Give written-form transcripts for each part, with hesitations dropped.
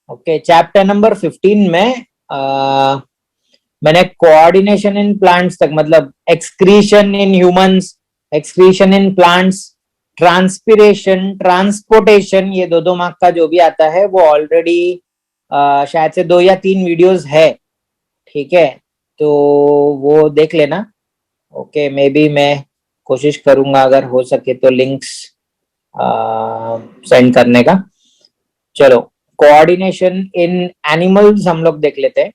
Okay, chapter number 15 में मैंने coordination in plants तक, मतलब excretion in humans, excretion in plants, transpiration, transportation, ये दो दो मार्क का जो भी आता है वो ऑलरेडी शायद से 2 या 3 वीडियोस है, ठीक है, तो वो देख लेना। ओके, मे बी मैं कोशिश करूंगा अगर हो सके तो लिंक्स सेंड करने का। चलो, कोऑर्डिनेशन इन एनिमल्स हम लोग देख लेते हैं।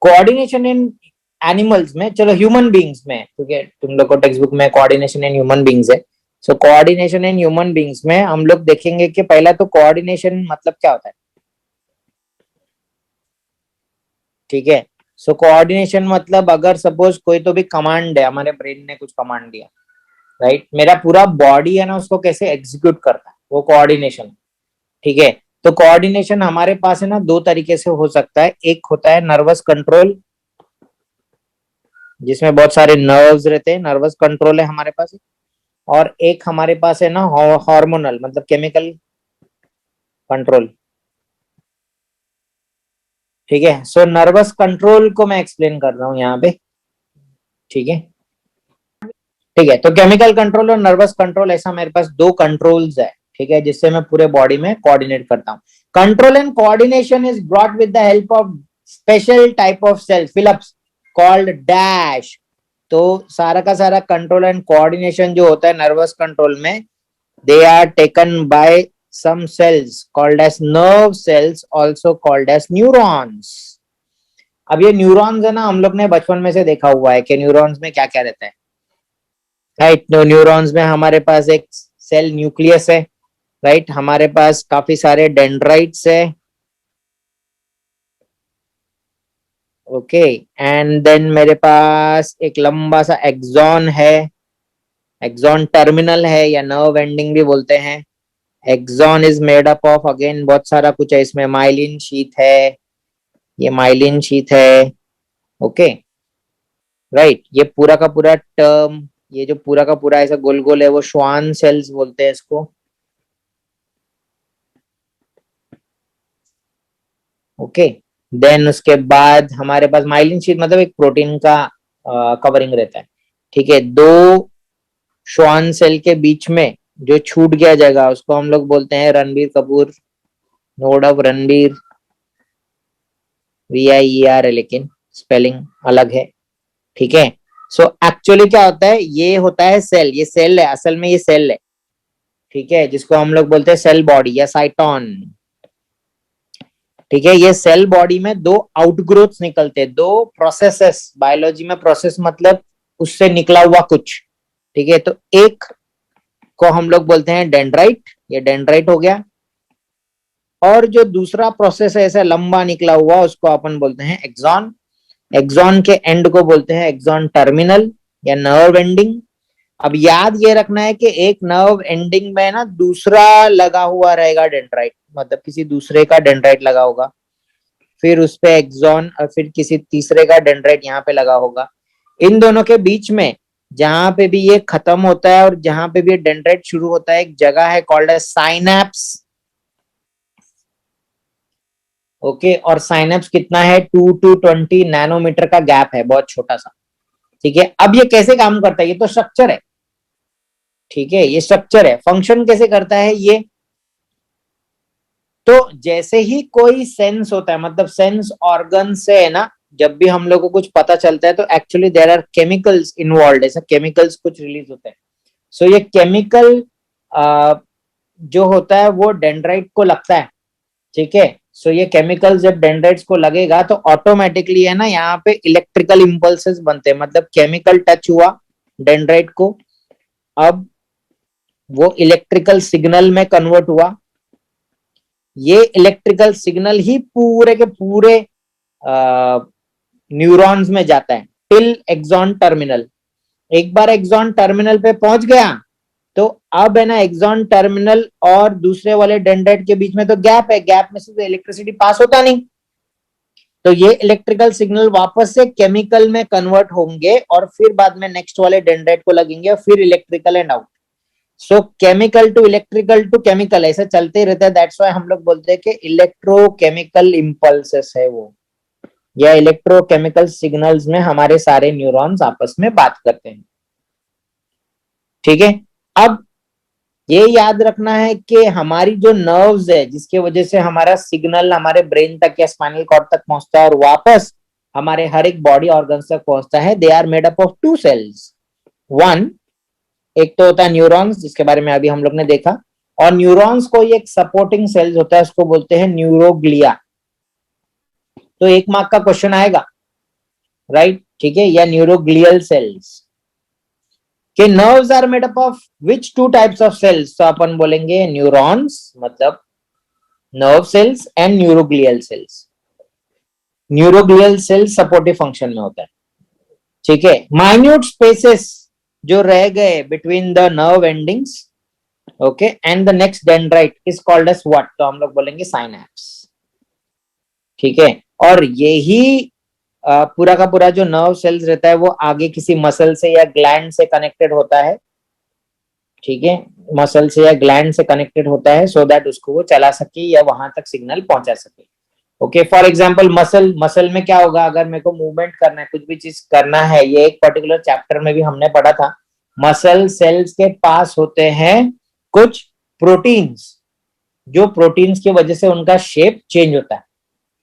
कोऑर्डिनेशन इन एनिमल्स में, चलो ह्यूमन बींग्स में, क्योंकि तुम लोग को टेक्स्ट बुक में कोऑर्डिनेशन इन ह्यूमन बींग्स है, so coordination in human beings में हम लोग देखेंगे कि पहला तो कोऑर्डिनेशन मतलब क्या होता है, ठीक है। सो कोऑर्डिनेशन मतलब अगर सपोज कोई तो भी कमांड है, हमारे ब्रेन ने कुछ कमांड दिया, राइट, मेरा पूरा बॉडी है ना उसको कैसे एग्जीक्यूट करता है, वो कोऑर्डिनेशन, ठीक है। तो कोऑर्डिनेशन हमारे पास है ना 2 तरीके से हो सकता है। एक होता है नर्वस कंट्रोल, जिसमें बहुत सारे नर्व्स रहते हैं, नर्वस कंट्रोल है हमारे पास, और एक हमारे पास है ना हार्मोनल, मतलब केमिकल कंट्रोल, ठीक है। सो नर्वस कंट्रोल को मैं एक्सप्लेन कर रहा हूं यहाँ पे, ठीक है, ठीक है। तो केमिकल कंट्रोल और नर्वस कंट्रोल, ऐसा मेरे पास 2 कंट्रोल्स है, ठीक है, जिससे मैं पूरे बॉडी में कोऑर्डिनेट करता हूँ। Control and coordination is brought with the help of special type of cell fill ups called dash. तो सारा का सारा कंट्रोल एंड कोऑर्डिनेशन जो होता है नर्वस कंट्रोल में, they are taken by some cells called as nerve cells, also called as neurons। अब ये न्यूरॉन्स है ना, हम लोग ने बचपन में से देखा हुआ है कि न्यूरॉन्स में क्या क्या रहता है, राइट। तो न्यूरॉन्स में हमारे पास एक सेल न्यूक्लियस है, राइट, हमारे पास काफी सारे डेंड्राइट्स है, ओके, एंड देन मेरे पास एक लंबा सा एक्सॉन है, एक्सॉन टर्मिनल है या नर्व एंडिंग भी बोलते हैं। Axon is made up of again बहुत सारा कुछ है, इसमें माइलिन शीथ है, ये माइलिन शीथ है, ओके, राइट। ये पूरा का पूरा टर्म, ये जो पूरा का पूरा ऐसा गोल गोल है वो श्वान सेल्स बोलते हैं इसको, ओके। देन उसके बाद हमारे पास माइलिन शीथ मतलब एक प्रोटीन का कवरिंग रहता है, ठीक है। 2 श्वान सेल के बीच में जो छूट गया जगह उसको हम लोग बोलते हैं Ranbir Kapoor, node of Ranbir, VIER है लेकिन स्पेलिंग अलग है, ठीक है। सो एक्चुअली क्या होता है, ये होता है सेल, ये सेल है, असल में ये सेल है, ठीक है, जिसको हम लोग बोलते हैं सेल बॉडी या साइटोन, ठीक है। ये सेल बॉडी में 2 आउटग्रोथ्स निकलते हैं, 2 प्रोसेसेस, बायोलॉजी में प्रोसेस मतलब उससे निकला हुआ कुछ, ठीक है। तो एक को हम लोग बोलते हैं डेंड्राइट, ये डेंड्राइट हो गया, और जो दूसरा प्रोसेस है ऐसा लंबा निकला हुआ उसको अपन बोलते हैं एक्सॉन। एक्सॉन के एंड को बोलते हैं एक्सॉन टर्मिनल या नर्व एंडिंग। अब याद ये रखना है कि एक नर्व एंडिंग में ना दूसरा लगा हुआ रहेगा डेंड्राइट, मतलब किसी दूसरे का डेंड्राइट लगा होगा, फिर उस पे एक्सॉन, और फिर किसी तीसरे का डेंड्राइट यहाँ पे लगा होगा। इन दोनों के बीच में जहां पे भी ये खत्म होता है और जहां पे भी डेंड्राइट शुरू होता है, एक जगह है कॉल्ड एज साइनैप्स, ओके। और साइनैप्स कितना है, 2 to 20 नैनोमीटर का गैप है, बहुत छोटा सा, ठीक है। अब ये कैसे काम करता है, ये तो स्ट्रक्चर है, ठीक है, ये स्ट्रक्चर है। फंक्शन कैसे करता है ये, तो जैसे ही कोई सेंस होता है, मतलब सेंस ऑर्गन से है ना, जब भी हम लोग को कुछ पता चलता है तो actually there are chemicals involve, ऐसा केमिकल्स कुछ रिलीज होते हैं। सो ये केमिकल जो होता है वो डेंड्राइट को लगता है, ठीक है। सो ये केमिकल जब डेंड्राइट्स को लगेगा तो ऑटोमेटिकली है ना यहाँ पे इलेक्ट्रिकल इंपल्सेस बनते हैं, मतलब केमिकल टच हुआ डेंड्राइट को, अब वो इलेक्ट्रिकल सिग्नल में कन्वर्ट हुआ, ये इलेक्ट्रिकल सिग्नल ही पूरे के पूरे न्यूरॉन्स में जाता है टिल एक्सॉन टर्मिनल। एक बार एक्सॉन टर्मिनल पे पहुंच गया तो अब है ना एक्सॉन टर्मिनल और दूसरे वाले डेंड्राइट के बीच में तो गैप है, गैप में से तो इलेक्ट्रिसिटी पास होता नहीं, तो ये इलेक्ट्रिकल सिग्नल वापस से केमिकल में कन्वर्ट होंगे और फिर बाद में नेक्स्ट वाले डेंड्राइट को लगेंगे और फिर electrical and out. So chemical to electrical to chemical ऐसा चलते ही रहता है, दैट्स व्हाई हम लोग बोलते हैं कि इलेक्ट्रोकेमिकल इम्पल्सेस है वो, या इलेक्ट्रोकेमिकल सिग्नल्स में हमारे सारे न्यूरॉन्स आपस में बात करते हैं। ठीक है, अब ये याद रखना है कि हमारी जो नर्व्स है जिसके वजह से हमारा सिग्नल हमारे ब्रेन तक या स्पाइनल कॉर्ड तक पहुंचता है और वापस हमारे हर एक बॉडी ऑर्गन तक पहुंचता है, they are made up of two cells. One, एक तो होता है न्यूरॉन्स जिसके बारे में अभी हम लोग ने देखा, और न्यूरॉन्स को एक सपोर्टिंग सेल्स होता है उसको बोलते हैं न्यूरोग्लिया। तो एक मार्क का क्वेश्चन आएगा, राइट, ठीक है, या न्यूरोग्लियल सेल्स के nerves are made up of which two types of cells, तो अपन बोलेंगे न्यूरॉन्स मतलब nerve cells and neuroglial cells. Neuroglial cells supportive function में होता है, ठीक है। माइन्यूट स्पेसेस जो रह गए between the nerve endings, okay, and the next dendrite is called as what, तो हम लोग बोलेंगे साइनैप्स, ठीक है। और यही पूरा का पूरा जो नर्व सेल्स रहता है वो आगे किसी मसल से या ग्लैंड से कनेक्टेड होता है, ठीक है, मसल से या ग्लैंड से कनेक्टेड होता है सो दैट उसको वो चला सके या वहां तक सिग्नल पहुंचा सके। Okay, for example muscle, muscle में क्या होगा, अगर मेरे को मूवमेंट करना है, कुछ भी चीज करना है, ये एक पर्टिकुलर चैप्टर में भी हमने पढ़ा था, मसल सेल्स के पास होते हैं कुछ प्रोटीन्स, जो प्रोटीन्स की वजह से उनका शेप चेंज होता है,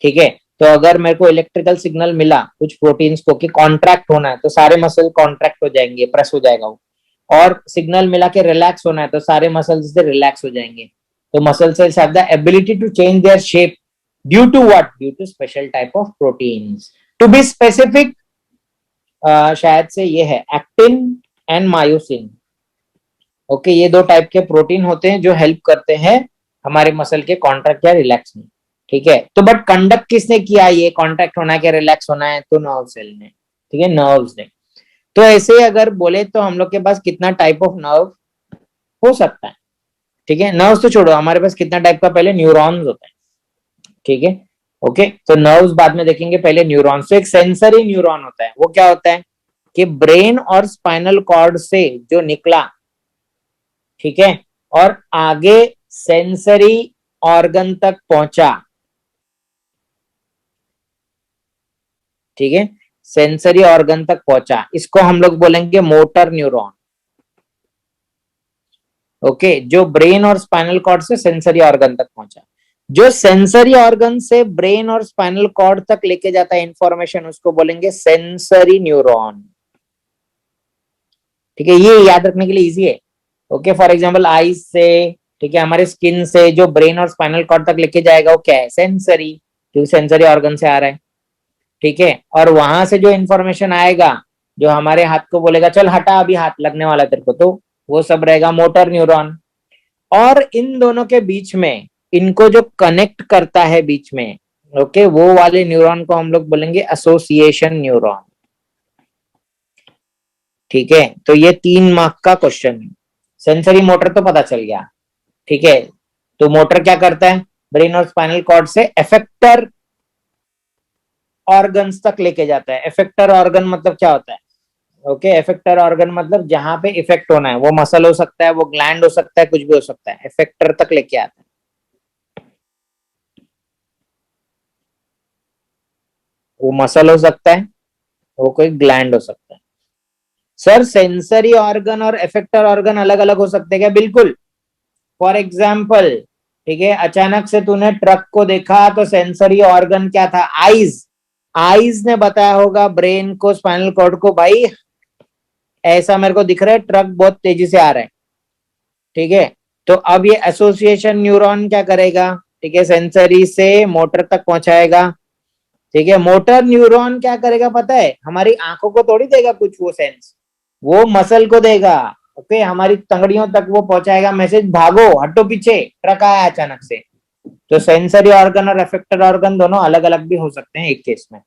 ठीक है। तो अगर मेरे को इलेक्ट्रिकल सिग्नल मिला कुछ प्रोटीन्स को कि कॉन्ट्रैक्ट होना है तो सारे मसल कॉन्ट्रैक्ट हो जाएंगे, प्रेस हो जाएगा वो, और सिग्नल मिला के रिलैक्स होना है तो सारे मसल से रिलैक्स हो जाएंगे। तो muscle cells have the ability to change their shape due to what, due to special type of proteins. To be specific शायद से ये है एक्टिन एंड मायोसिन। ओके, ये दो टाइप के प्रोटीन होते हैं जो हेल्प करते हैं हमारे मसल के कॉन्ट्रैक्ट या रिलैक्स में, ठीक है। तो बट कंडक्ट किसने किया ये कॉन्ट्रैक्ट होना है कि रिलैक्स होना है, तो नर्व सेल ने, ठीक है, नर्व्स ने। तो ऐसे अगर बोले तो हम लोग के पास कितना टाइप ऑफ नर्व हो सकता है, ठीक है। नर्व्स तो छोड़ो, हमारे पास कितना टाइप का पहले न्यूरॉन्स होता है, ठीक है। ओके, तो नर्व्स बाद में देखेंगे, पहले न्यूरॉन्स। तो एक सेंसरी न्यूरॉन होता है, वो क्या होता है कि ब्रेन और स्पाइनल कॉर्ड से जो निकला, ठीक है, और आगे सेंसरी ऑर्गन तक पहुंचा, ठीक है, सेंसरी ऑर्गन तक पहुंचा, इसको हम लोग बोलेंगे मोटर न्यूरॉन। ओके, जो ब्रेन और स्पाइनल कॉर्ड से सेंसरी ऑर्गन तक पहुंचा, जो सेंसरी ऑर्गन से ब्रेन और स्पाइनल कॉर्ड तक लेके जाता है इंफॉर्मेशन, उसको बोलेंगे सेंसरी न्यूरॉन, ठीक है। ये याद रखने के लिए इजी है। ओके, फॉर एग्जांपल आईज से, ठीक है, हमारे स्किन से जो ब्रेन और स्पाइनल कॉर्ड तक लेके जाएगा वो क्या है, सेंसरी, क्योंकि सेंसरी ऑर्गन से आ रहा है, ठीक है। और वहां से जो इंफॉर्मेशन आएगा, जो हमारे हाथ को बोलेगा चल हटा अभी हाथ लगने वाला तेरे को, तो वो सब रहेगा मोटर न्यूरॉन। और इन दोनों के बीच में इनको जो कनेक्ट करता है बीच में, ओके, वो वाले न्यूरॉन को हम लोग बोलेंगे एसोसिएशन न्यूरॉन, ठीक है। तो ये 3 मार्क का क्वेश्चन है। सेंसरी मोटर तो पता चल गया, ठीक है। तो मोटर क्या करता है, ब्रेन और स्पाइनल कॉर्ड से इफेक्टर ऑर्गन्स तक लेके जाता है। इफेक्टर ऑर्गन मतलब क्या होता है, ओके, इफेक्टर ऑर्गन मतलब जहां पे इफेक्ट होना है, वो मसल हो सकता है, वो ग्लैंड हो सकता है, कुछ भी हो सकता है, इफेक्टर तक लेके आता है। वो मसल हो सकता है, वो कोई ग्लैंड हो सकता है। सर सेंसरी ऑर्गन और इफेक्टर ऑर्गन अलग अलग हो सकते हैं क्या, बिल्कुल। फॉर एग्जाम्पल, ठीक है, अचानक से तूने ट्रक को देखा तो सेंसरी ऑर्गन क्या था, आईज, आईज ने बताया होगा ब्रेन को, स्पाइनल कॉर्ड को, भाई ऐसा मेरे को दिख रहा है, ट्रक बहुत तेजी से आ रहा है, ठीक है। तो अब ये एसोसिएशन न्यूरॉन क्या करेगा, ठीक है, सेंसरी से मोटर तक पहुंचाएगा, ठीक है। मोटर न्यूरॉन क्या करेगा पता है, हमारी आंखों को थोड़ी देगा कुछ वो सेंस, वो मसल को देगा, ओके, हमारी तंगड़ियों तक वो पहुंचाएगा मैसेज, भागो हटो पीछे ट्रक आया अचानक से। तो सेंसरी ऑर्गन और इफेक्टर ऑर्गन दोनों अलग अलग भी हो सकते हैं एक केस में,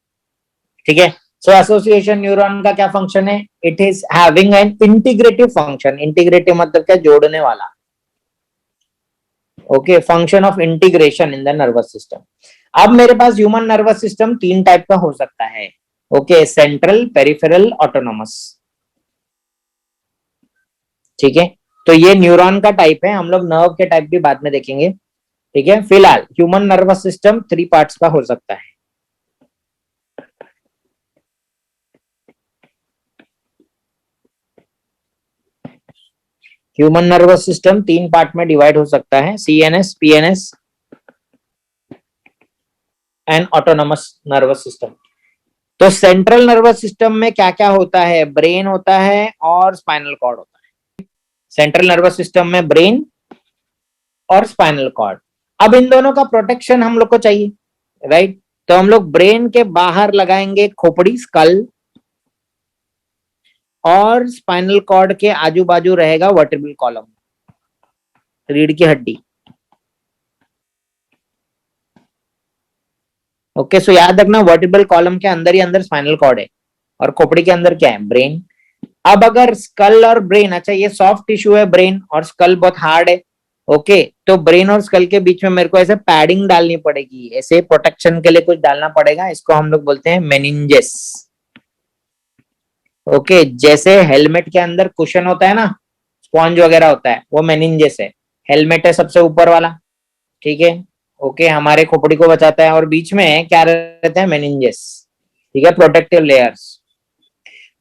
ठीक है। सो एसोसिएशन न्यूरॉन का क्या फंक्शन है, it is having an integrative function. Integrative मतलब क्या, जोड़ने वाला, okay, function of integration in the nervous system. अब मेरे पास ह्यूमन नर्वस सिस्टम 3 टाइप का हो सकता है, ओके, सेंट्रल, पेरिफेरल, ऑटोनोमस, ठीक है। तो ये न्यूरॉन का टाइप है, हम लोग नर्व के टाइप भी बाद में देखेंगे, ठीक है। फिलहाल ह्यूमन नर्वस सिस्टम 3 पार्ट्स का हो सकता है। ह्यूमन नर्वस सिस्टम 3 पार्ट में डिवाइड हो सकता है, CNS, PNS and autonomous nervous system. तो सेंट्रल नर्वस सिस्टम में क्या क्या होता है? ब्रेन होता है और स्पाइनल कॉर्ड होता है। सेंट्रल नर्वस सिस्टम में ब्रेन और स्पाइनल कॉर्ड। अब इन दोनों का प्रोटेक्शन हम लोग को चाहिए, राइट? तो हम लोग ब्रेन के बाहर लगाएंगे खोपड़ी, स्कल, और स्पाइनल कॉर्ड के आजू बाजू रहेगा वर्टिब्रल कॉलम, रीढ़ की हड्डी। ओके, सो याद रखना वर्टिब्रल कॉलम के अंदर ही अंदर स्पाइनल कॉर्ड है और खोपड़ी के अंदर क्या है? ब्रेन। अब अगर स्कल और ब्रेन, अच्छा ये सॉफ्ट टिश्यू है ब्रेन, और स्कल बहुत हार्ड है, ओके, तो ब्रेन और स्कल के बीच में मेरे को ऐसे पैडिंग डालनी पड़ेगी, ऐसे प्रोटेक्शन के लिए कुछ डालना पड़ेगा, इसको हम लोग बोलते हैं मेनिंजेस। ओके, जैसे हेलमेट के अंदर कुशन होता है ना, स्पॉन्ज वगैरह होता है, वो मेनिंजेस है। हेलमेट है सबसे ऊपर वाला, ठीक है, ओके, हमारे खोपड़ी को बचाता है, और बीच में क्या रहता है? मेनिंजेस, ठीक है, प्रोटेक्टिव लेयर्स।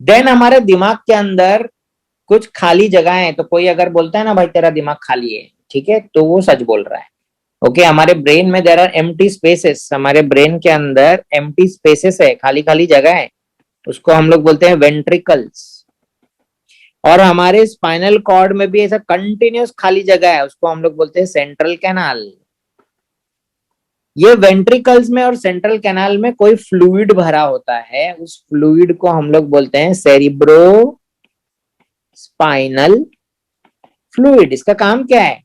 देन हमारे दिमाग के अंदर कुछ खाली जगह है, तो कोई अगर बोलता है ना भाई तेरा दिमाग खाली है, ठीक है, तो वो सच बोल रहा है। ओके, हमारे ब्रेन में देयर आर एम्प्टी स्पेसेस, हमारे ब्रेन के अंदर एम्प्टी स्पेसेस है, खाली खाली जगह है, उसको हम लोग बोलते हैं वेंट्रिकल्स। और हमारे स्पाइनल कॉर्ड में भी ऐसा कंटिन्यूस खाली जगह है, उसको हम लोग बोलते हैं सेंट्रल कैनाल। ये वेंट्रिकल्स में और सेंट्रल कैनाल में कोई फ्लूइड भरा होता है, उस फ्लूइड को हम लोग बोलते हैं सेरिब्रो स्पाइनल फ्लूइड। इसका काम क्या है?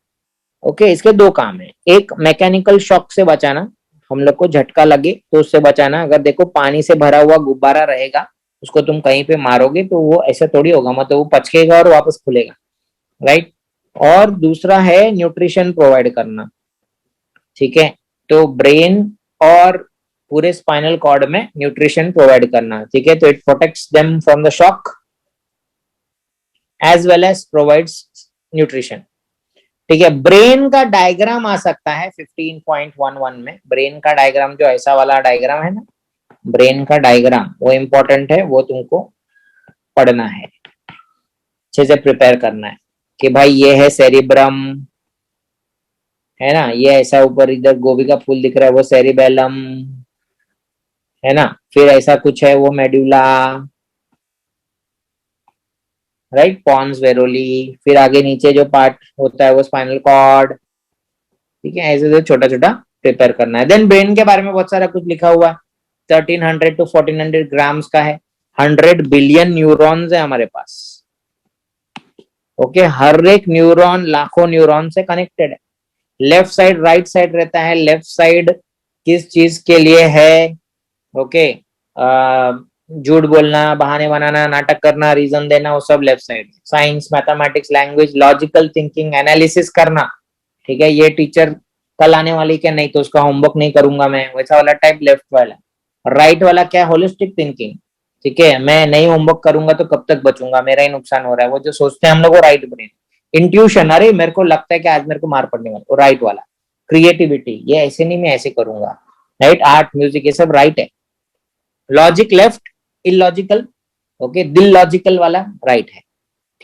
ओके, इसके 2 काम है। एक, मैकेनिकल शॉक से बचाना, हम लोग को झटका लगे तो उससे बचाना। अगर देखो पानी से भरा हुआ गुब्बारा रहेगा, उसको तुम कहीं पे मारोगे तो वो ऐसे थोड़ी होगा, मतलब वो पचकेगा और वापस खुलेगा, राइट? और दूसरा है न्यूट्रिशन प्रोवाइड करना, ठीक है, तो ब्रेन और पूरे स्पाइनल कॉर्ड में न्यूट्रिशन प्रोवाइड करना, ठीक है, तो it protects them from the shock as well as provides nutrition, ठीक है। ब्रेन का डायग्राम आ सकता है 15.11 में। ब्रेन का डायग्राम जो ऐसा वाला डायग्राम है ना, ब्रेन का डायग्राम, वो इंपॉर्टेंट है, वो तुमको पढ़ना है, अच्छे से प्रिपेयर करना है कि भाई ये है सेरिब्रम, है ना, ये ऐसा ऊपर इधर गोभी का फूल दिख रहा है वो सेरिबेलम, है ना, फिर ऐसा कुछ है वो मेडुला, राइट, पॉन्स वेरोली, फिर आगे नीचे जो पार्ट होता है वो स्पाइनल कॉर्ड, ठीक है, ऐसे छोटा छोटा प्रिपेयर करना है। देन ब्रेन के बारे में बहुत सारा कुछ लिखा हुआ है, 1300 to 1400 ग्राम्स का है, 100 बिलियन न्यूरॉन्स है हमारे पास। ओके, हर एक न्यूरॉन लाखों न्यूरॉन से कनेक्टेड है। लेफ्ट साइड राइट साइड रहता है, लेफ्ट साइड किस चीज के लिए है? ओके, झूठ बोलना, बहाने बनाना, नाटक करना, रीजन देना, वो सब left side. Science, mathematics, language, logical thinking, analysis करना, ठीक है, ये टीचर कल आने वाली क्या, नहीं तो उसका होमवर्क नहीं करूंगा मैं, वैसा वाला टाइप लेफ्ट वाला। राइट वाला क्या? होलिस्टिक थिंकिंग, ठीक है, मैं नहीं होमवर्क करूंगा तो कब तक बचूंगा, मेरा ही नुकसान हो रहा है, वो जो सोचते हैं हम लोग, वो राइट ब्रेन। इंट्यूशन, अरे मेरे को लगता है कि आज मेरे को मार पड़ने वाला, वो राइट वाला। क्रिएटिविटी, ये ऐसे नहीं, मैं ऐसे करूंगा, राइट, आर्ट, म्यूजिक, ये सब राइट है। लॉजिक लेफ्ट, इलॉजिकल, ओके, दिल लॉजिकल वाला राइट है,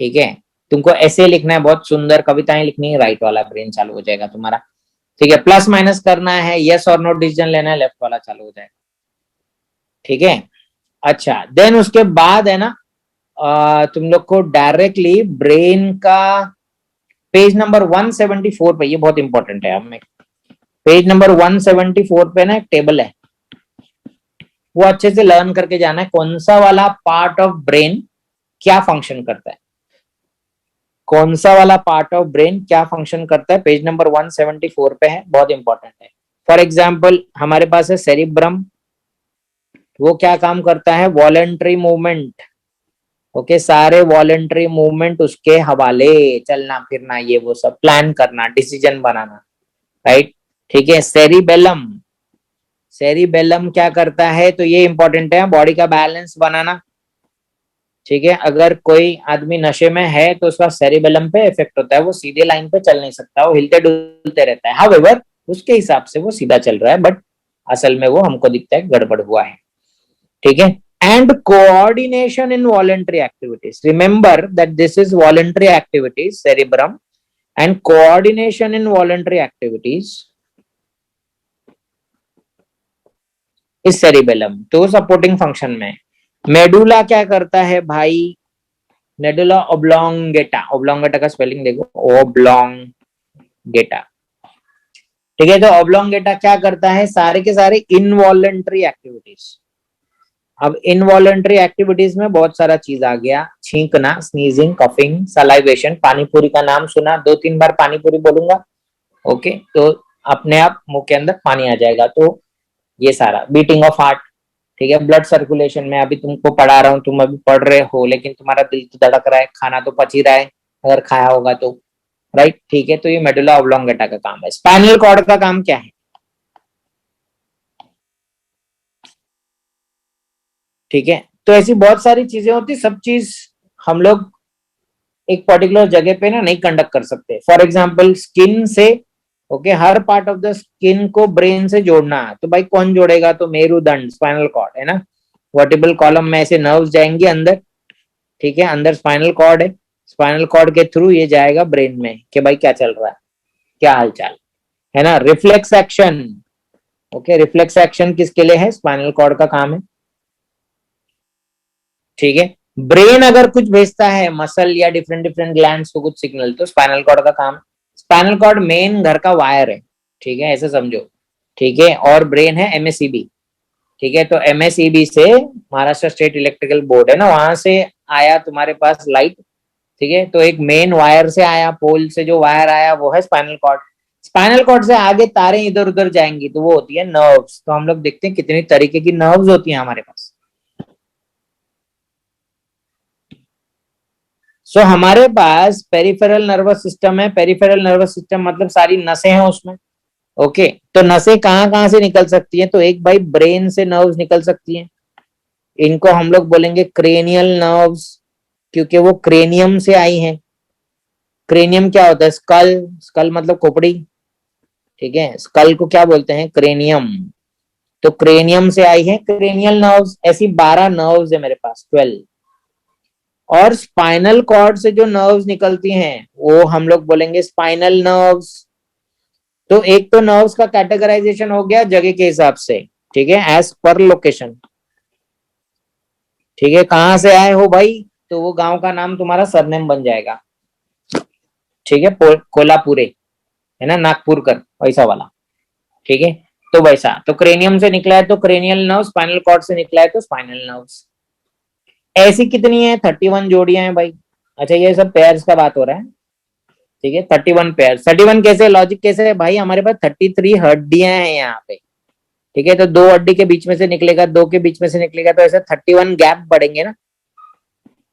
ठीक है। तुमको ऐसे लिखना है, बहुत सुंदर कविताएं लिखनी है, राइट वाला ब्रेन चालू हो जाएगा तुम्हारा, ठीक है। प्लस माइनस करना है, यस और नो डिसीजन लेना है, लेफ्ट वाला चालू हो जाएगा, ठीक है। अच्छा, देन उसके बाद है ना, तुम लोग को डायरेक्टली ब्रेन का पेज नंबर 174 पे, ये बहुत इंपॉर्टेंट है, हमें पेज नंबर 174 पे ना एक टेबल है, वो अच्छे से लर्न करके जाना है, कौन सा वाला पार्ट ऑफ ब्रेन क्या फंक्शन करता है, कौन सा वाला पार्ट ऑफ ब्रेन क्या फंक्शन करता है, पेज नंबर 174 पे है, बहुत इंपॉर्टेंट है। फॉर एग्जाम्पल हमारे पास है सेरिब्रम, वो क्या काम करता है? वॉलेंट्री मूवमेंट, ओके, सारे वॉलेंट्री मूवमेंट उसके हवाले, चलना फिरना, ये वो सब, प्लान करना, डिसीजन बनाना, राइट, ठीक है। सेरिबेलम, सेरिबेलम क्या करता है? तो ये इंपॉर्टेंट है, बॉडी का बैलेंस बनाना, ठीक है, अगर कोई आदमी नशे में है तो उसका सेरिबेलम पे इफेक्ट होता है, वो सीधे लाइन पे चल नहीं सकता, वो हिलते डुलते रहता है। हाउएवर उसके हिसाब से वो सीधा चल रहा है, बट असल में वो हमको दिखता है गड़बड़ हुआ है। ठीक है, and coordination in voluntary activities, remember that this is voluntary activities cerebrum, and coordination in voluntary activities is cerebellum. तो सपोर्टिंग फंक्शन में मेडुला क्या करता है भाई, मेडुला ओब्लोंगेटा, ओब्लोंगेटा का स्पेलिंग देखो, ओब्लोंगेटा। ठीक है, तो ओब्लोंगेटा क्या करता है, सारे के सारे इनवॉलेंट्री एक्टिविटीज। अब इनवॉलेंट्री एक्टिविटीज में बहुत सारा चीज आ गया, छींकना, स्नीजिंग, कफिंग, सलाइवेशन। पानीपुरी का नाम सुना, 2-3 बार पानीपुरी बोलूंगा, ओके, तो अपने आप मुंह के अंदर पानी आ जाएगा। तो ये सारा बीटिंग ऑफ हार्ट, ठीक है, ब्लड सर्कुलेशन में अभी तुमको पढ़ा रहा हूँ, तुम अभी पढ़ रहे हो लेकिन तुम्हारा दिल तो धड़क रहा है, खाना तो पच ही रहा है अगर खाया होगा तो, राइट। ठीक है, तो ये मेडुला ऑब्लोंगेटा का काम है। स्पाइनल कॉर्ड का काम क्या है, ठीक है, तो ऐसी बहुत सारी चीजें होती, सब चीज हम लोग एक पर्टिकुलर जगह पे ना नहीं कंडक्ट कर सकते। फॉर एग्जाम्पल स्किन से, okay, her part of the skin को ब्रेन से जोड़ना है, तो भाई कौन जोड़ेगा, तो मेरुदंड, स्पाइनल कॉर्ड है ना। वर्टिब्रल कॉलम में ऐसे नर्व्स जाएंगे अंदर, ठीक है, अंदर स्पाइनल कॉर्ड है, स्पाइनल कॉर्ड के थ्रू ये जाएगा ब्रेन में कि भाई क्या चल रहा है, क्या हालचाल है ना। Reflex action, okay, reflex action किसके लिए है, स्पाइनल कॉर्ड का काम है। ठीक है, ब्रेन अगर कुछ भेजता है मसल या डिफरेंट डिफरेंट ग्लैंड्स को कुछ सिग्नल, तो स्पाइनल कॉर्ड का काम है। स्पाइनल कॉर्ड मेन घर का वायर है, ठीक है, ऐसे समझो। ठीक है, और ब्रेन है एमएसईबी। ठीक है, तो एमएसईबी से महाराष्ट्र स्टेट इलेक्ट्रिकल बोर्ड है ना, वहां से आया तुम्हारे पास लाइट। ठीक है, तो एक मेन वायर से आया, पोल से जो वायर आया वो है स्पाइनल कॉर्ड। स्पाइनल कॉर्ड से आगे तारें इधर उधर जाएंगी तो वो होती है नर्व्स। तो हम लोग देखते हैं कितनी तरीके की नर्व्स होती हैं हमारे पास। सो हमारे पास पेरिफेरल नर्वस सिस्टम है। पेरिफेरल नर्वस सिस्टम मतलब सारी नसें हैं उसमें, ओके। तो नसें कहाँ कहाँ से निकल सकती हैं, तो एक भाई ब्रेन से नर्व्स निकल सकती हैं, इनको हम लोग बोलेंगे क्रेनियल नर्व्स, क्योंकि वो क्रेनियम से आई हैं। क्रेनियम क्या होता है, स्कल, स्कल मतलब खोपड़ी, ठीक है, स्कल को क्या बोलते हैं, क्रेनियम। तो क्रेनियम से आई है क्रेनियल नर्व्स। ऐसी 12 नर्व्स है मेरे पास, 12। और स्पाइनल कॉर्ड से जो नर्व्स निकलती हैं वो हम लोग बोलेंगे स्पाइनल नर्व्स। तो एक तो नर्व्स का कैटेगराइजेशन हो गया जगह के हिसाब से, ठीक है, एज पर लोकेशन। ठीक है, कहाँ से आए हो भाई, तो वो गांव का नाम तुम्हारा सरनेम बन जाएगा। ठीक है, कोल्हापुरे है ना, नागपुर कर वैसा वाला। ठीक है, तो वैसा, तो क्रेनियम से निकला है तो क्रेनियल नर्व, स्पाइनल कॉर्ड से निकला है तो स्पाइनल नर्व्स। ऐसी कितनी है, 31 जोड़ियां हैं भाई। अच्छा, ये सब पेयर्स का बात हो रहा है, ठीक है, 31 पेयर। 31 कैसे, लॉजिक कैसे है भाई, हमारे पास 33 हड्डियां हैं यहाँ पे। ठीक है, तो 2 हड्डी के बीच में से निकलेगा, 2 के बीच में से निकलेगा, तो ऐसे 31 गैप बढ़ेंगे ना।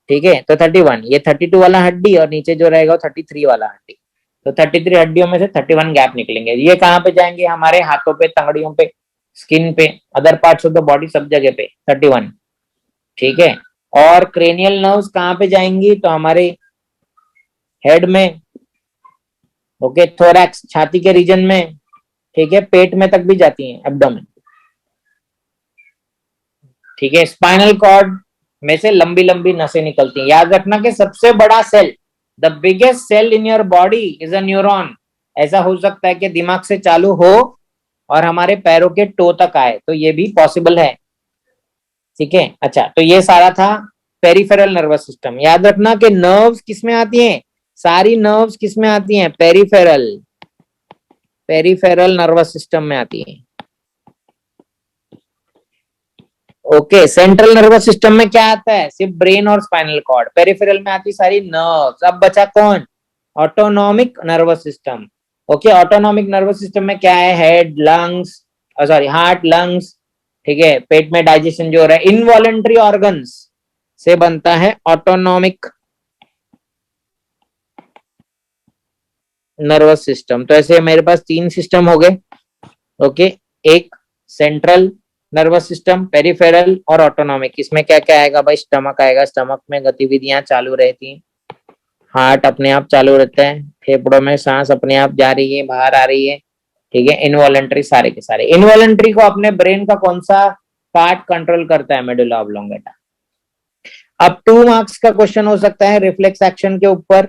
ठीक है, तो 31, ये 32 वाला हड्डी और नीचे जो रहेगा वो 33 वाला हड्डी। तो 33 हड्डियों में से 31 गैप निकलेंगे। ये कहाँ पे जाएंगे, हमारे हाथों पे, तंगड़ियों पे, स्किन पे, other parts of the body, सब जगह पे 31। ठीक है, और क्रेनियल नर्व्स कहाँ पे जाएंगी, तो हमारे हेड में, ओके, थोरैक्स, छाती के रीजन में, ठीक है, पेट में तक भी जाती हैं, एब्डोमेन। ठीक है, स्पाइनल कॉर्ड में से लंबी लंबी नसें निकलती हैं। याद रखना कि सबसे बड़ा cell, the biggest cell in your body is a neuron. ऐसा हो सकता है कि दिमाग से चालू हो और हमारे पैरों के टो तक आए, तो ये भी पॉसिबल है। ठीक है, अच्छा, तो ये सारा था पेरिफेरल नर्वस सिस्टम। याद रखना कि नर्व्स किसमें आती हैं, सारी नर्व्स किसमें आती हैं, पेरिफेरल, पेरिफेरल नर्वस सिस्टम में आती हैं। ओके, सेंट्रल नर्वस सिस्टम में क्या आता है, सिर्फ ब्रेन और स्पाइनल कॉर्ड। पेरिफेरल में आती सारी नर्व्स। अब बचा कौन, autonomic nervous system. Okay, autonomic nervous system में क्या है, head, lungs, sorry, heart, lungs, ठीक है, पेट में डाइजेशन जो हो रहा है, इनवॉलेंट्री ऑर्गन्स से बनता है ऑटोनॉमिक नर्वस सिस्टम। तो ऐसे मेरे पास 3 सिस्टम हो गए, ओके, एक सेंट्रल, नर्वस सिस्टम, पेरिफेरल और ऑटोनॉमिक। इसमें क्या क्या आएगा भाई? स्टमक आएगा, स्टमक में गतिविधियां चालू रहती हैं, हार्ट अपने आप चालू रहता है, फेफड़ों में सांस अपने आप जा रही है, बाहर आ रही है, ठीक है। इनवॉलेंट्री सारे के सारे। इनवॉलेंट्री को अपने ब्रेन का कौन सा पार्ट कंट्रोल करता है? Medulla oblongata. अब 2 मार्क्स का क्वेश्चन हो सकता है रिफ्लेक्स एक्शन के ऊपर,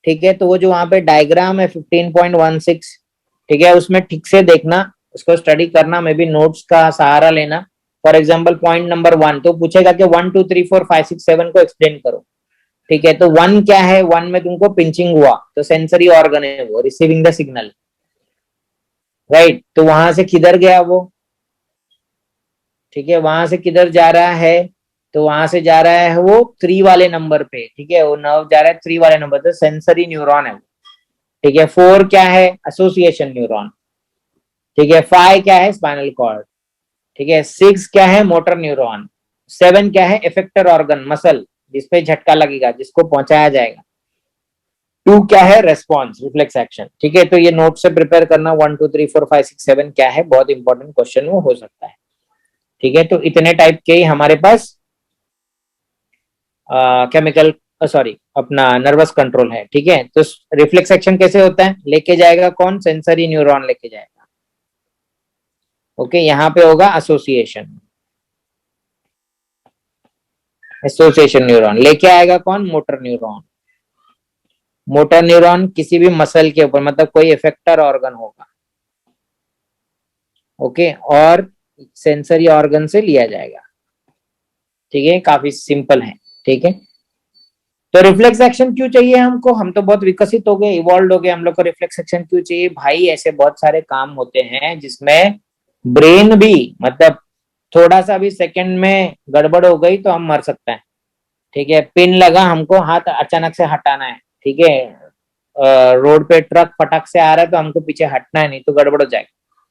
ठीक है। तो वो जो वहां पे डायग्राम है 15.16, ठीक है, उसमें ठीक से देखना, उसको स्टडी करना, मे बी नोट्स का सहारा लेना। फॉर एग्जाम्पल पॉइंट नंबर 1 तो पूछेगा कि 1 2 3 4 5 6 7 को एक्सप्लेन करो, ठीक है। तो 1 क्या है? 1 में तुमको पिंचिंग हुआ, तो सेंसरी ऑर्गन है वो, रिसीविंग द सिग्नल, राइट। तो वहां से किधर गया वो? ठीक है, वहां से किधर जा रहा है? तो वहां से जा रहा है वो 3 वाले नंबर पे, ठीक है, वो नर्व जा रहा है 3 वाले नंबर पे, सेंसरी न्यूरॉन है वो, ठीक है। 4 क्या है? एसोसिएशन न्यूरॉन, ठीक है। 5 क्या है? स्पाइनल कॉर्ड, ठीक है। 6 क्या है? Motor neuron. 7 क्या है? इफेक्टर ऑर्गन, मसल, जिसपे झटका लगेगा, जिसको पहुंचाया जाएगा। 2 क्या है? रेस्पॉन्स, रिफ्लेक्स एक्शन, ठीक है। तो ये नोट से प्रिपेयर करना, 1 2 3 4 5 6 7 क्या है, बहुत इंपॉर्टेंट क्वेश्चन वो हो सकता है, ठीक है। तो इतने टाइप के ही हमारे पास केमिकल, सॉरी, अपना नर्वस कंट्रोल है, ठीक है। तो रिफ्लेक्स एक्शन कैसे होता है? लेके जाएगा कौन? सेंसरी न्यूरॉन लेके जाएगा, ओके। यहाँ पे होगा एसोसिएशन, एसोसिएशन न्यूरॉन लेके आएगा कौन? Motor neuron. मोटर न्यूरॉन किसी भी मसल के ऊपर, मतलब कोई इफेक्टर ऑर्गन होगा, ओके, और सेंसरी ऑर्गन से लिया जाएगा, ठीक है। काफी सिंपल है, ठीक है। तो रिफ्लेक्स एक्शन क्यों चाहिए हमको? हम तो बहुत विकसित हो गए, इवॉल्व हो गए, हम लोग को रिफ्लेक्स एक्शन क्यों चाहिए भाई? ऐसे बहुत सारे काम होते हैं जिसमें ब्रेन भी, मतलब थोड़ा सा भी सेकंड में गड़बड़ हो गई तो हम मर सकते हैं, ठीक है। पिन लगा, हमको हाथ अचानक से हटाना है, ठीक है। रोड पे ट्रक फटक से आ रहा है तो हमको पीछे हटना है, नहीं तो गड़बड़ हो जाएगा,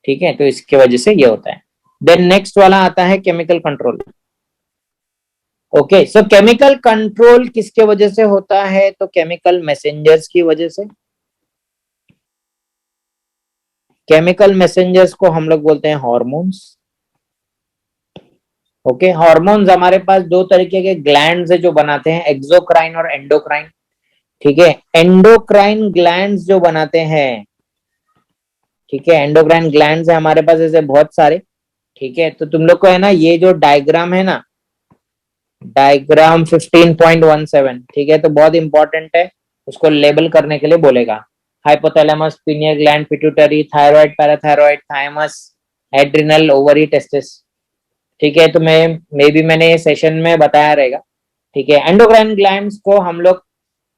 ठीक है। तो इसके वजह से ये होता है। देन नेक्स्ट वाला आता है केमिकल कंट्रोल, ओके। सो केमिकल कंट्रोल किसके वजह से होता है? तो केमिकल मैसेंजर्स की वजह से। केमिकल मैसेंजर्स को हम लोग बोलते हैं हॉर्मोन्स, ओके। हॉर्मोन्स हमारे पास दो तरीके के ग्लैंड्स है जो बनाते हैं, एक्सोक्राइन और एंडोक्राइन, ठीक है। एंडोक्राइन ग्लैंड्स जो बनाते हैं, ठीक है, एंडोक्राइन ग्लैंड्स है हमारे पास ऐसे बहुत सारे, ठीक है। तो तुम लोग को है ना, ये जो डायग्राम है ना, डायग्राम 15.17, ठीक है, तो बहुत इंपॉर्टेंट है, उसको लेबल करने के लिए बोलेगा। Hypothalamus, pineal gland, pituitary, thyroid, parathyroid, thymus, adrenal, ovary, testis, ठीक है। तो मैं मे बी मैंने सेशन में बताया रहेगा, ठीक है। एंडोक्राइन ग्लैंड्स को हम लोग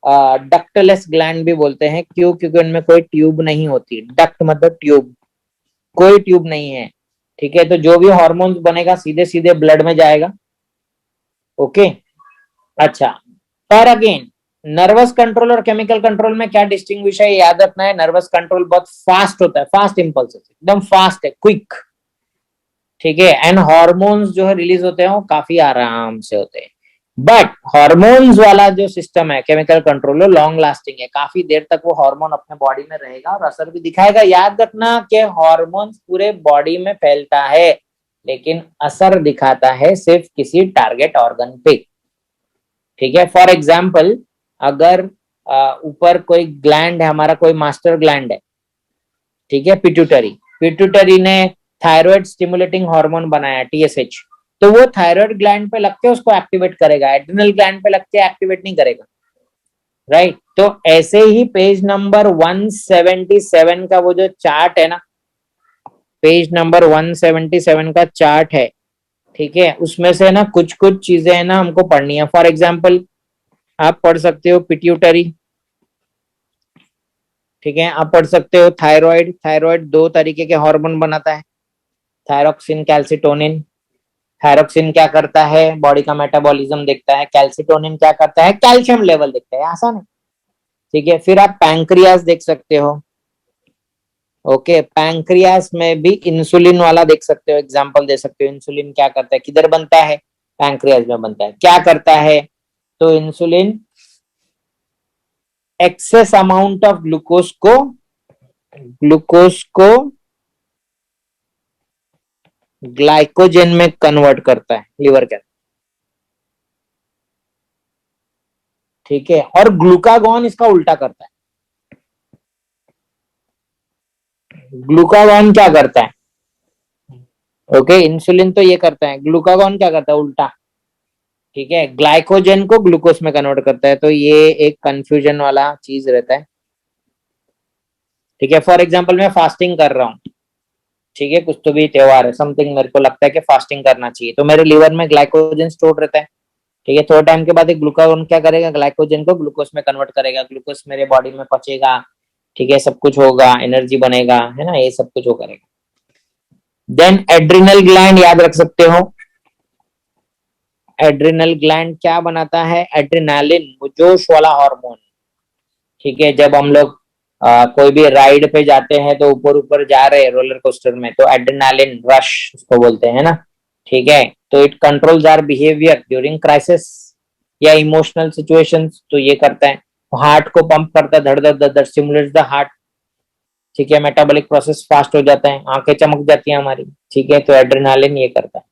डक्टलेस ग्लैंड भी बोलते हैं, क्यों? क्योंकि उनमें कोई ट्यूब नहीं होती, डक्ट मतलब ट्यूब, कोई ट्यूब नहीं है, ठीक है। तो जो भी हार्मोन्स बनेगा सीधे सीधे ब्लड में जाएगा, ओके। अच्छा, पर अगेन नर्वस कंट्रोल और केमिकल कंट्रोल में क्या डिस्टिंग्विश है, याद रखना है। नर्वस कंट्रोल बहुत फास्ट होता है, फास्ट इंपल्स, एकदम फास्ट है, क्विक, ठीक है। एंड हॉर्मोन्स जो है रिलीज होते हैं वो काफी आराम से होते हैं। बट हॉर्मोन्स वाला जो सिस्टम है केमिकल कंट्रोल, वो लॉन्ग लास्टिंग है, काफी देर तक वो हार्मोन अपने बॉडी में रहेगा और असर भी दिखाएगा। याद रखना कि हार्मोन्स पूरे बॉडी में फैलता है, लेकिन असर दिखाता है सिर्फ किसी टारगेट ऑर्गन पे, ठीक है। फॉर एग्जाम्पल, अगर ऊपर कोई ग्लैंड है हमारा, कोई मास्टर ग्लैंड है, ठीक है, पिट्यूटरी, पिट्यूटरी ने थायराइड स्टिमुलेटिंग हार्मोन बनाया, टीएसएच, तो वो थायराइड ग्लैंड पे लगते उसको एक्टिवेट करेगा, एड्रिनल ग्लैंड पे लगते एक्टिवेट नहीं करेगा, राइट। तो ऐसे ही पेज नंबर 177 का वो जो चार्ट है ना, पेज नंबर 177 का चार्ट है, ठीक है, उसमें से ना कुछ कुछ चीजें है ना हमको पढ़नी है। फॉर एग्जाम्पल आप पढ़ सकते हो पिट्यूटरी, ठीक है। आप पढ़ सकते हो थायराइड, थायराइड दो तरीके के हार्मोन बनाता है, थायरोक्सिन, कैल्सिटोनिन। थायरोक्सिन क्या करता है? बॉडी का मेटाबॉलिज्म देखता है। कैल्सिटोनिन क्या करता है? कैल्शियम लेवल देखता है, आसान है, ठीक है। फिर आप पैंक्रियास देख सकते हो, ओके। पैंक्रियास में भी इंसुलिन वाला देख सकते हो, एग्जांपल दे सकते हो। इंसुलिन क्या करता है? किधर बनता है? पैंक्रियास में बनता है। क्या करता है? तो insulin excess amount of glucose को ग्लाइकोजन में कन्वर्ट करता है लिवर के अंदर, ठीक है। और ग्लूकागॉन इसका उल्टा करता है। ग्लूकागॉन क्या करता है? ओके, इंसुलिन तो ये करता है, ग्लूकागॉन क्या करता है? उल्टा, ठीक है। ग्लाइकोजन को ग्लूकोज में कन्वर्ट करता है। तो ये एक कंफ्यूजन वाला चीज रहता है, ठीक है। फॉर एग्जाम्पल मैं फास्टिंग कर रहा हूँ, ठीक है, कुछ तो भी त्योहार है, समथिंग, मेरे को लगता है कि फास्टिंग करना चाहिए, तो मेरे लिवर में ग्लाइकोजन स्टोर रहता है, ठीक है। थोड़े टाइम के बाद एक ग्लूकागॉन क्या करेगा? ग्लाइकोजन को ग्लूकोज में कन्वर्ट करेगा, ग्लूकोज मेरे बॉडी में पचेगा, ठीक है, सब कुछ होगा, एनर्जी बनेगा, है ना, ये सब कुछ वो करेगा। देन एड्रिनल ग्लैंड याद रख सकते हो। एड्रिनल ग्लैंड क्या बनाता है? एड्रिनालिन, वो जोश वाला हार्मोन, ठीक है। जब हम लोग कोई भी राइड पे जाते हैं तो ऊपर ऊपर जा रहे हैं रोलर कोस्टर में, तो एड्रेनालिन रश उसको बोलते हैं ना, ठीक है। तो it controls our behaviour during crisis या इमोशनल सिचुएशंस, तो ये करता है। हार्ट को पंप करता है, धड़ धड़ धड़ धड़, स्टिमुलेट्स द हार्ट, ठीक है। मेटाबॉलिक प्रोसेस फास्ट हो जाता है, आंखें चमक जाती है हमारी, ठीक है। तो एड्रेनालिन ये करता है।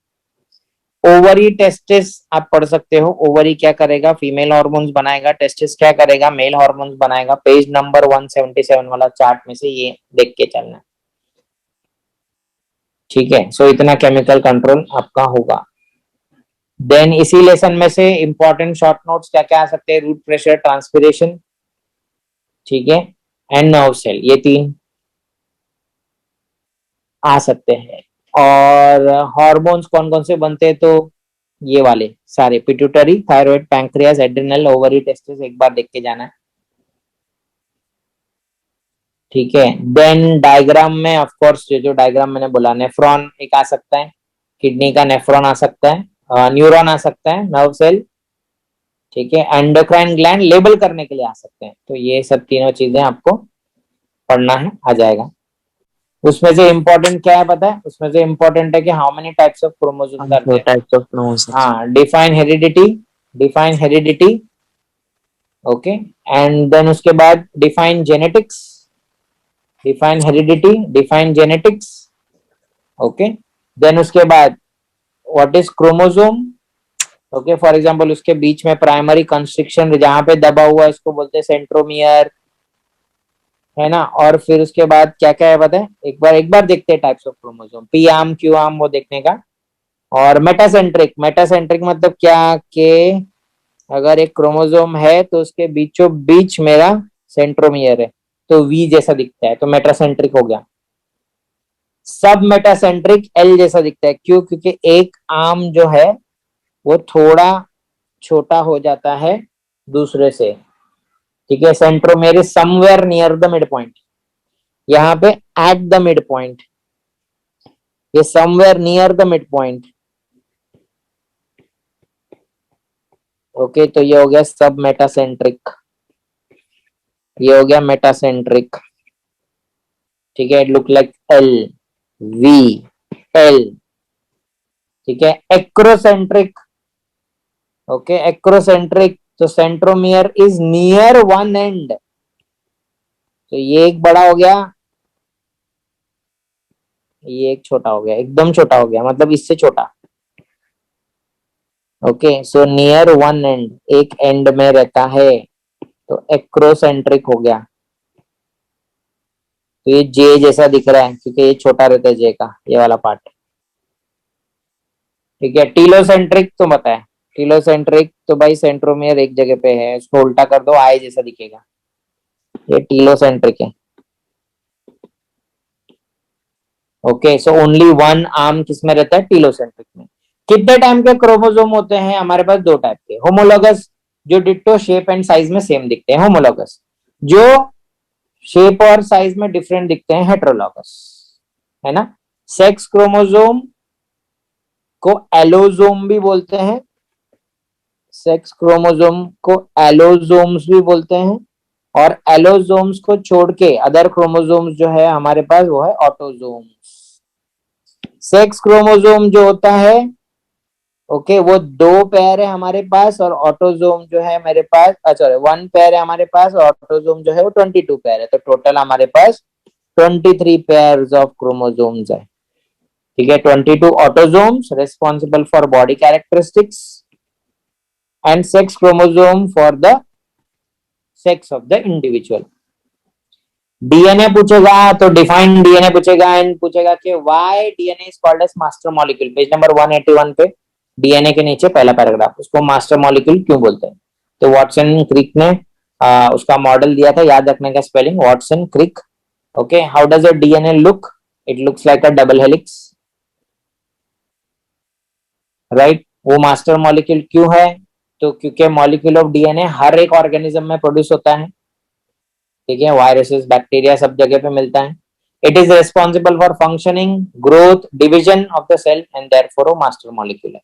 ओवरी टेस्टिस आप पढ़ सकते हो। ओवरी क्या करेगा? फीमेल हार्मोन्स बनाएगा। टेस्टिस क्या करेगा? मेल हार्मोन्स बनाएगा। पेज नंबर 177 वाला चार्ट में से ये देख के चलना, ठीक है। सो इतना केमिकल कंट्रोल आपका होगा। देन इसी लेसन में से इंपॉर्टेंट शॉर्ट नोट्स क्या क्या आ सकते हैं? रूट प्रेशर, ट्रांसपिरेशन, ठीक है, एंड नर्व सेल, ये तीन आ सकते हैं। और हार्मोन्स कौन कौन से बनते हैं? तो ये वाले सारे, pituitary, thyroid, pancreas, adrenal, ovary, testis, एक बार देख के जाना है, ठीक है। देन डायग्राम में ऑफ कोर्स जो डायग्राम मैंने बोला, नेफ्रॉन एक आ सकता है, किडनी का नेफ्रॉन आ सकता है, न्यूरॉन आ सकता है, नर्व सेल, ठीक है, एंडोक्राइन ग्लैंड लेबल करने के लिए आ सकते हैं। तो ये सब तीनों चीजें आपको पढ़ना है, आ जाएगा। उसमें से इंपॉर्टेंट क्या है पता है? उसमें से इंपॉर्टेंट है कि how many types of chromosomes are there. Types of chromosomes. हाँ, define heredity, define heredity, okay. And then उसके बाद define genetics, define heredity, define genetics, okay. Then उसके बाद what is chromosome, okay. For example उसके बीच में primary constriction जहां पे दबा हुआ है इसको बोलते हैं सेंट्रोमियर, है ना। और फिर उसके बाद क्या क्या है पता है? एक बार देखते हैं types of chromosome, P arm, Q arm, वो देखने का। और मेटासेंट्रिक, मेटासेंट्रिक मतलब क्या कि अगर एक क्रोमोसोम है तो उसके बीचों बीच मेरा सेंट्रोमियर है, तो वी जैसा दिखता है, तो मेटासेंट्रिक हो गया। सब मेटासेंट्रिक एल जैसा दिखता है, क्यों? क्योंकि एक आर्म जो है वो थोड़ा छोटा हो जाता है दूसरे से, ठीक है। Centromere is somewhere near the mid point, यहाँ पे एट द मिड पॉइंट, ये somewhere near the mid point, okay. तो ये हो गया सब मेटासेंट्रिक, ये हो गया मेटासेंट्रिक, ठीक है। It look like L, V, L, ठीक है। एक्रोसेंट्रिक, ओके, एक्रोसेंट्रिक, तो centromere is near one end, तो ये एक बड़ा हो गया, ये एक छोटा हो गया, एकदम छोटा हो गया, मतलब इससे छोटा, okay. So near one and, एक एंड में रहता है, तो एक्रोसेंट्रिक हो गया। तो ये जे जैसा दिख रहा है क्योंकि ये छोटा रहता है जे का, ये वाला पार्ट, ठीक है। टीलोसेंट्रिक तो पता है, टीलोसेंट्रिक तो भाई सेंट्रोमियर एक जगह पे है, उसको उल्टा कर दो आई जैसा दिखेगा, ये टीलोसेंट्रिक है, okay. So only one arm किसमें रहता है? टीलोसेंट्रिक में। कितने टाइप के क्रोमोसोम होते हैं हमारे पास? दो टाइप के, होमोलोगस जो डिट्टो शेप एंड साइज में सेम दिखते हैं, होमोलोगस जो शेप और साइज में डिफरेंट दिखते हैं, हेट्रोलोगस, है ना। सेक्स क्रोमोसोम को एलोजोम भी बोलते हैं, सेक्स क्रोमोसोम को एलोजोम्स भी बोलते हैं, और एलोजोम्स को छोड़ के अदर क्रोमोसोम्स जो है हमारे पास वो है ऑटोजोम्स। सेक्स क्रोमोसोम जो होता है, ओके, वो दो पेयर है हमारे पास, और ऑटोजोम जो है मेरे पास, अच्छा वन पेयर है हमारे पास, और ऑटोजोम जो है वो 22 पेयर है, तो टोटल हमारे पास 23 पेयर ऑफ क्रोमोसोम्स है, ठीक है, 22 autosomes responsible for body characteristics and sex chromosome for the sex of the individual. DNA पूछेगा तो डिफाइंड डीएनए पूछेगा एंड पूछेगा कि why DNA is called as master molecule. Page number 181 पे डीएनए के नीचे पहला पैराग्राफ, उसको मास्टर मॉलिक्यूल क्यों बोलते हैं। तो वॉटसन क्रिक ने उसका मॉडल दिया था, याद रखने का spelling Watson Crick. Okay, how does a DNA look, it looks like a double helix, right. वो मास्टर मॉलिक्यूल क्यों है, तो क्योंकि मॉलिक्यूल ऑफ डीएनए हर एक ऑर्गेनिज्म में प्रोड्यूस होता है, ठीक है, वायरसेस बैक्टीरिया सब जगह पे मिलता है। It is responsible for functioning, growth, division of the cell and therefore वो मास्टर मॉलिक्यूल है।